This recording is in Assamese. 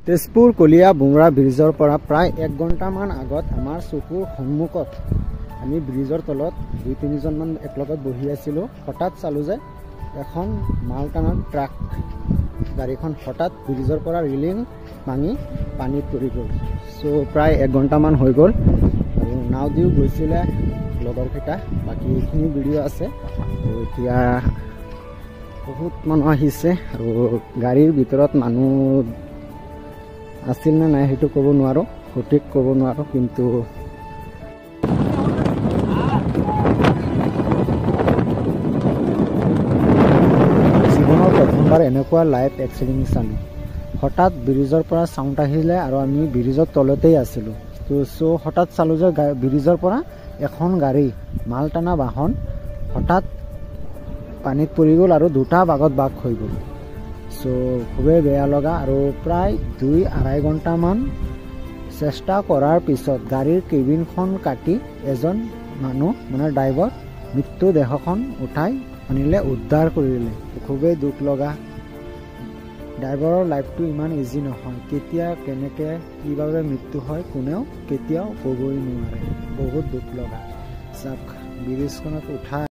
তেজপুৰ কলিয়া বুমৰা ব্ৰিজৰ পৰা প্ৰায় 1 ঘণ্টামান আগত আমাৰ চকুৰ সন্মুখত আমি ব্ৰিজৰ তলত 2-3 মান একলগত বহি আছিলোঁ। হঠাৎ চালোঁ যে এখন মালটানা ট্ৰাক গাড়ীখন হঠাৎ ব্ৰিজৰ পৰা ৰিলিং ভাঙি পানীত পৰি গ'ল। চ' প্ৰায় 1 ঘণ্টামান হৈ গ'ল আৰু নাও দিও গৈছিলে লগৰকেইটা। বাকী এইখিনি ভিডিঅ' আছে। এতিয়া বহুত মানুহ আহিছে আৰু গাড়ীৰ ভিতৰত মানুহ আছিল নে নাই সেইটো ক'ব নোৱাৰোঁ, সঠিক ক'ব নোৱাৰোঁ, কিন্তু জীৱনৰ প্ৰথমবাৰ এনেকুৱা লাইভ এক্সিডেণ্ট চালোঁ। হঠাৎ ব্ৰিজৰ পৰা চাউণ্ড আহিলে আৰু আমি ব্ৰিজৰ তলতেই আছিলোঁ। চ' হঠাৎ চালোঁ যে ব্ৰিজৰ পৰা এখন গাড়ী মালটানা বাহন হঠাৎ পানীত পৰি গ'ল আৰু দুটা ভাগত ভাগ হৈ গ'ল। চ' খুবেই বেয়া লগা আৰু প্ৰায় 2-2.5 ঘণ্টামান চেষ্টা কৰাৰ পিছত গাড়ীৰ কেবিনখন কাটি এজন মানুহ মানে ড্ৰাইভাৰ মৃত্যুদেহখন উঠাই আনিলে, উদ্ধাৰ কৰিলে। খুবেই দুখ লগা। ড্ৰাইভাৰৰ লাইফটো ইমান ইজি নহয়। কেতিয়া কেনেকৈ কিভাৱে মৃত্যু হয় কোনেও কেতিয়াও ক'বই নোৱাৰে। বহুত দুখ লগা। চাওক ব্ৰিজখনত উঠাই